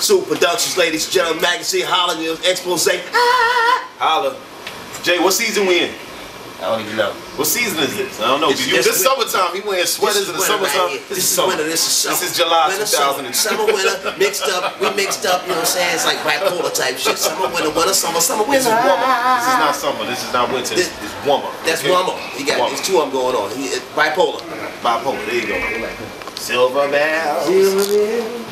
Super Productions, ladies and gentlemen, magazine, holla, expose. Holla. Jay, what season we in? I don't even know. What season is this? I don't know. This summertime. He wearing sweaters in the summertime. Right, this is winter. This is summer. This is July winter, 2002. Summer, winter, mixed up. We mixed up. You know what I'm saying? It's like bipolar type shit. Summer, winter, winter, summer, summer, winter. This is warmer. This is not summer. This is not winter. It's warmer. That's warmer. You got there's two of them going on. Bipolar. Bipolar. There you go. Silver bells. Silver bells.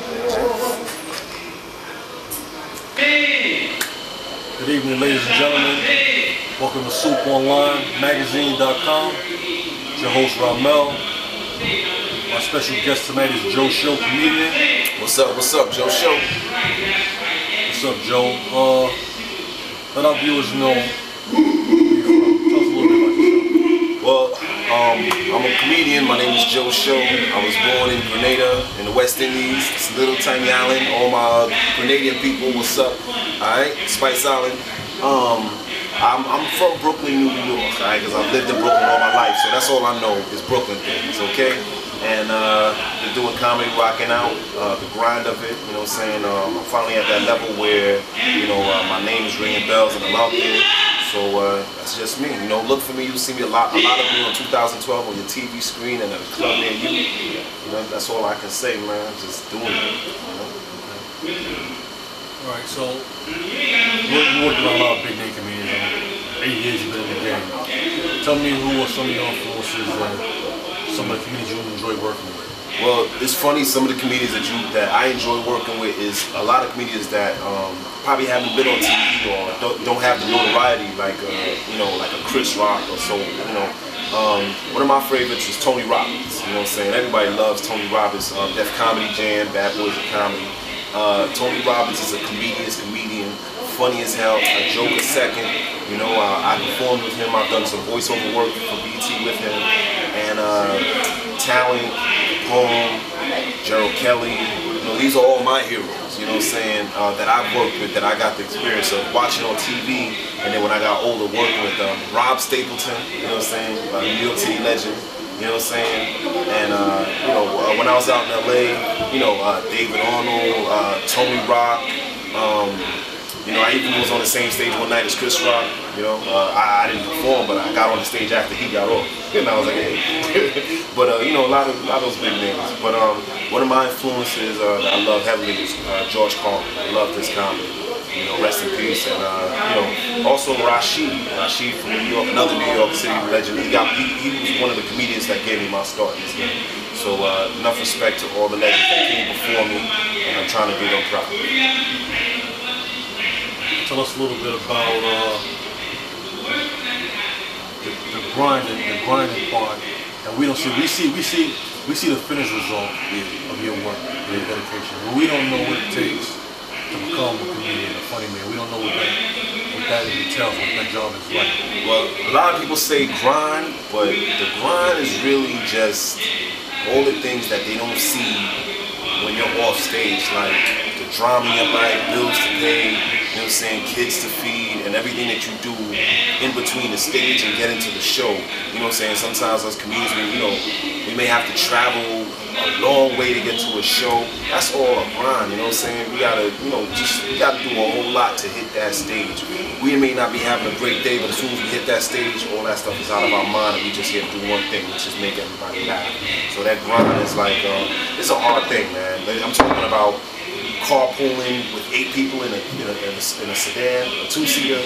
Good evening, ladies and gentlemen. Welcome to SoupOnlineMagazine.com. It's your host, Ramel. My special guest tonight is Joe Show, comedian. What's up, Joe Show? What's up, Joe? Let our viewers know where you're from. Tell us a little bit about yourself. Well, I'm a comedian. My name is Joe Show. I was born in Grenada, in the West Indies. It's a little tiny island. All my Grenadian people, what's up? Alright, Spice Island. I'm from Brooklyn, New York, alright, because I've lived in Brooklyn all my life, so that's all I know is Brooklyn things, okay? And been doing comedy, rocking out, the grind of it, you know what I'm saying? I'm finally at that level where, you know, my name is ringing bells and I'm out there. So that's just me, you know. Look for me, you'll see me a lot of me on 2012 on your TV screen and at a club near you. You know, that's all I can say, man. Just doing it, you know. Alright, so you're working on a lot of big name comedians. 8 years you've been in the game. Tell me who are some of your influences and some of the comedians you enjoy working with. Well, it's funny, some of the comedians that I enjoy working with is a lot of comedians that probably haven't been on TV or don't have the notoriety like you know, like a Chris Rock or so, you know. One of my favorites is Tony Robbins, you know what I'm saying? Everybody loves Tony Robbins, Def Comedy Jam, Bad Boys of Comedy. Tony Robbins is a comedian, funny as hell, a joke a second. You know, I performed with him, I've done some voiceover work for BT with him, and Talent, Poem, Gerald Kelly, you know, these are all my heroes, you know what I'm saying, that I've worked with, that I got the experience of watching on TV, and then when I got older working with Rob Stapleton, you know what I'm saying, New York City legend. You know what I'm saying? And, you know, when I was out in LA, you know, David Arnold, Tony Rock, you know, I even was on the same stage one night as Chris Rock, you know. I didn't perform, but I got on the stage after he got off. And I was like, hey. But, you know, a lot of those big names. But one of my influences that I love heavily is George Carlin. I love his comedy. You know, rest in peace, and you know, also Rashid from New York, another New York City legend. He was one of the comedians that gave me my start in this game. So enough respect to all the legends that came before me, and I'm trying to do them proud. Tell us a little bit about the grinding part, and we see the finished result of your work, your dedication. But we don't know what it takes to become a comedian, a funny man. We don't know what that entails, what that job is like. Well, a lot of people say grind, but the grind is really just all the things that they don't see when you're off stage, like the drama in your life, bills to pay, you know what I'm saying, kids to feed, and everything that you do in between the stage and get into the show. You know what I'm saying? Sometimes as comedians, you know, we may have to travel a long way to get to a show. That's all a grind, you know what I'm saying? We gotta, you know, we gotta do a whole lot to hit that stage. We may not be having a great day, but as soon as we hit that stage, all that stuff is out of our mind, and we just here to do one thing, which is make everybody laugh. So that grind is like, it's a hard thing, man. I'm talking about carpooling with 8 people in a sedan, a 2-seater.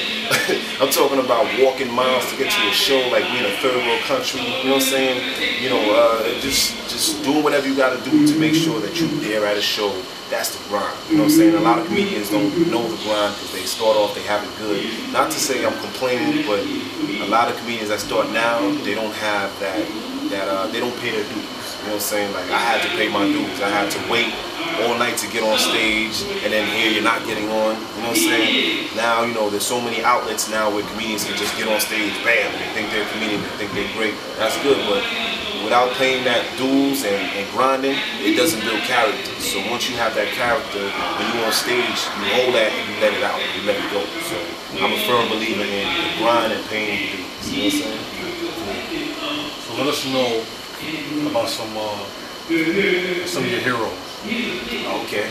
I'm talking about walking miles to get to a show, like we in a third world country. You know what I'm saying? You know, just doing whatever you got to do to make sure that you're there at a show. That's the grind. You know what I'm saying? A lot of comedians don't know the grind because they start off, they have it good. Not to say I'm complaining, but a lot of comedians that start now, they don't have that they don't pay their dues. You know what I'm saying? Like, I had to pay my dues. I had to wait all night to get on stage, and then here you're not getting on. You know what I'm saying? Now, you know, there's so many outlets now where comedians can just get on stage, bam, they think they're a comedian, they think they're great. That's good, but without paying that dues and grinding, it doesn't build character. So once you have that character, when you're on stage, you hold that and you let it out, you let it go. So I'm a firm believer in the grind and paying the dues. You know what I'm saying? So let us know about some of your heroes. Okay.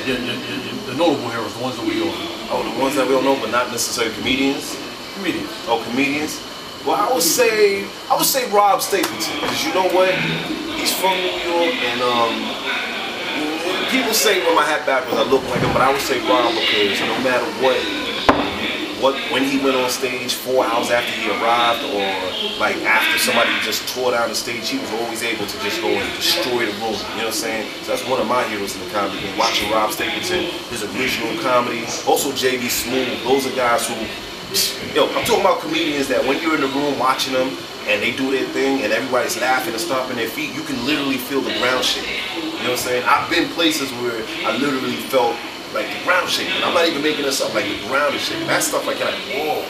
the notable heroes, the ones that we all know. Oh, the ones that we don't know, but not necessarily comedians. Comedians. Oh, comedians. Well, I would say Rob Stapleton, because you know what? He's from New York, and people say with my hat backwards I look like him, but I would say Rob because no matter when he went on stage 4 hours after he arrived, or like after somebody just tore down the stage, he was always able to just go and destroy the room. You know what I'm saying? So that's one of my heroes in the comedy game. Watching Rob Stapleton, his original comedy, also JB Smoove. Those are guys who, yo, I'm talking about comedians that when you're in the room watching them and they do their thing and everybody's laughing and stomping their feet, you can literally feel the ground shake. You know what I'm saying? I've been places where I literally felt like the ground shaking. I'm not even making this up, like the ground is shaking. That stuff like whoa.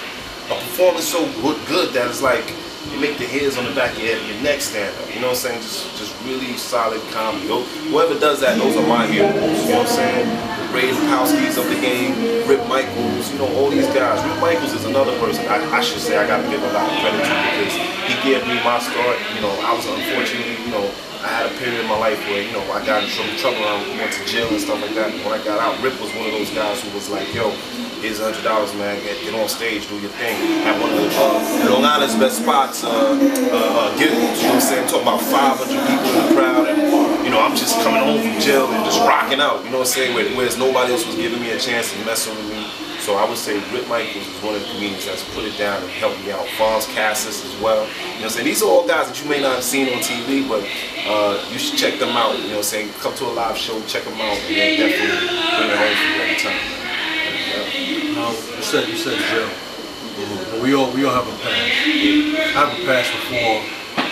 A performance so good that it's like you make the hairs on the back of your head, your neck stand up. You know what I'm saying? Just really solid comedy. Whoever does that, those are my heroes. You know what I'm saying? Ray Lukowski's of the game, Rip Michaels, you know, all these guys. Rip Michaels is another person I should say I gotta give a lot of credit to, because he gave me my start. You know, I was unfortunately, you know, I had a period in my life where, you know, I got in trouble. I went to jail and stuff like that. And when I got out, Rip was one of those guys who was like, yo, here's $100, man. Get on stage, do your thing. At one of the Long Island's best spots, Giggles. You know what I'm saying? I'm talking about 500 people in the crowd. And, you know, I'm just coming home from jail and just rocking out. You know what I'm saying? Whereas nobody else was giving me a chance and messing with me. So I would say Rip Michaels is one of the comedians that's put it down and helped me out. Fonz Cassis as well. You know what I'm saying? These are all guys that you may not have seen on TV, but you should check them out. You know what I'm saying? Come to a live show, check them out, and they definitely bring it home for you every time. Now, you said jail. But we all have a past. I have a past before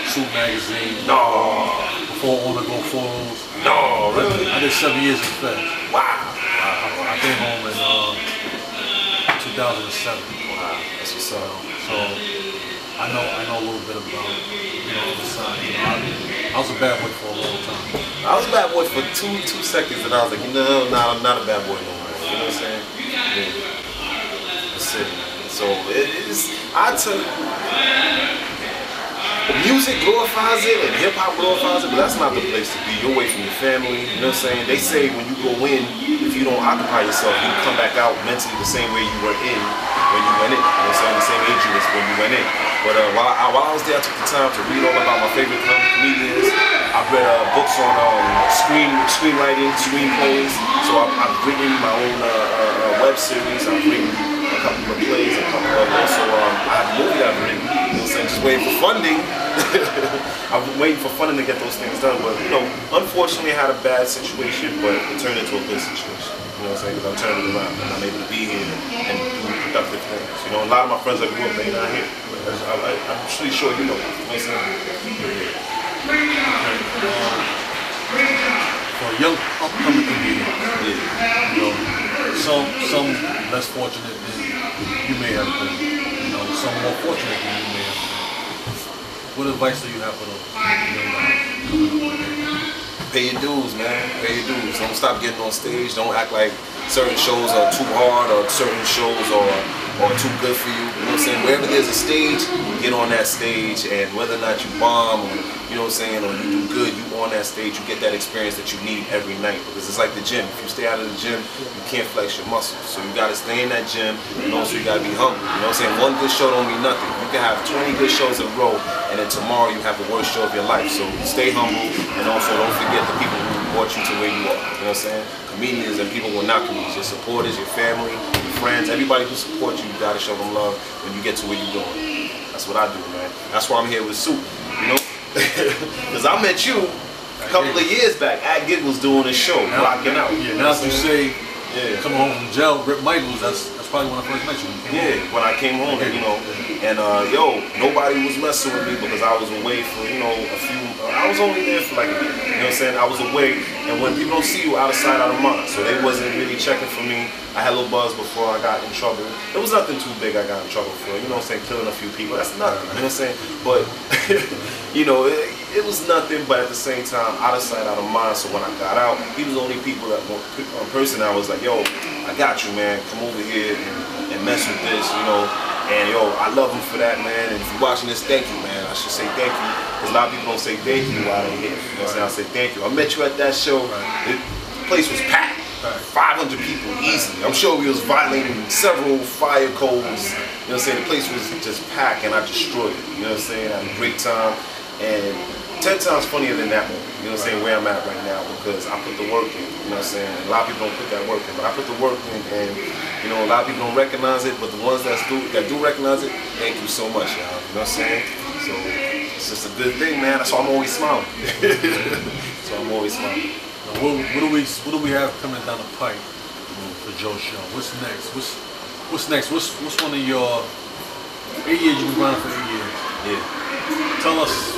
Shoot Magazine. No. Before On the Go Photos. No, really? I did 7 years in Fed. Wow. I came home in 2007. Wow, that's what's up. So I know a little bit about, you know, the side. You know, I was a bad boy for a long time. I was a bad boy for two seconds, and I was like, no, I'm not a bad boy no more. You know what I'm saying? Yeah. That's it. So it is. I tell you, music glorifies it and hip hop glorifies it, but that's not the place to be. You're away from your family. You know what I'm saying? They say when you go in, if you don't occupy yourself, you come back out mentally the same way you were in when you went in. You know what I'm saying? The same age you was when you went in. But while I was there, I took the time to read all about my favorite comedians. I've read books on screenwriting, screenplays. So I've written my own web series. I've written a couple of plays, a couple of also I have a movie I've written. You know what I'm saying? Just waiting for funding. I've been waiting for funding to get those things done. But you know, unfortunately, I had a bad situation, but it turned into a good situation. You know what I'm saying? Because I'm turning it around and I'm able to be here and do productive things. You know, a lot of my friends that grew up, they're not here. I'm pretty sure you know. You know what I'm saying? For a young upcoming comedian, you know, some less fortunate than you may have been, you know, some more fortunate than you may have been. What advice do you have for those young guys coming up? Pay your dues, man. Pay your dues. Don't stop getting on stage. Don't act like certain shows are too hard or certain shows are too good for you. You know what I'm saying? Wherever there's a stage, get on that stage, and whether or not you bomb or, you know what I'm saying, or you do good, you on that stage, you get that experience that you need every night. Because it's like the gym. If you stay out of the gym, you can't flex your muscles. So you gotta stay in that gym, and also you gotta be humble. You know what I'm saying? One good show don't mean nothing. You can have 20 good shows in a row, and then tomorrow you have the worst show of your life. So stay humble, and also don't forget the people who brought you to where you are. You know what I'm saying? Comedians and people who are not comedians, your supporters, your family, your friends, everybody who supports you, you gotta show them love when you get to where you're going. That's what I do, man. That's why I'm here with a suit, you know? Because I met you a couple of years back at Giggles doing a show, rocking out. Yeah, now that you say, coming home from jail, Rip Michaels, that's probably when I first met you. When I came home, you know, and nobody was messing with me because I was away for, you know, I was only there for like a year, you know what I'm saying? I was away, and when people don't see you, out of sight, out of mind, so they wasn't really checking for me. I had a little buzz before I got in trouble. There was nothing too big I got in trouble for, you know what I'm saying? Killing a few people, that's nothing, you know what I'm saying? But, you know, it was nothing, but at the same time, out of sight, out of mind. So when I got out, he was the only person I was like, yo, I got you, man. Come over here and mess with this, you know. And yo, I love him for that, man. And if you're watching this, thank you, man. I should say thank you, because a lot of people don't say thank you while they're here. You know what I'm saying? I say thank you. I met you at that show. The place was packed. 500 people easily. I'm sure we was violating several fire codes. You know what I'm saying? The place was just packed and I destroyed it. You know what I'm saying? I had a great time and 10 times funnier than that one. You know what I'm saying? Where I'm at right now because I put the work in. You know what I'm saying? A lot of people don't put that work in, but I put the work in and you know, a lot of people don't recognize it, but the ones that do recognize it, thank you so much, y'all. You know what I'm saying? So it's just a good thing, man. That's why I'm always smiling. So I'm always smiling. Now, what do we have coming down the pipe for Joe's show? What's next? What's next? What's one of your 8 years you've been grinding for 8 years? Yeah. Tell us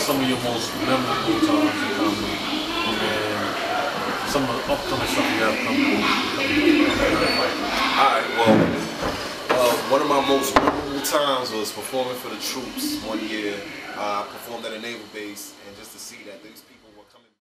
some of your most memorable times in comedy and some of the upcoming stuff you have coming. All right. Well, one of my most memorable times was performing for the troops one year. I performed at a naval base, and just to see that these people.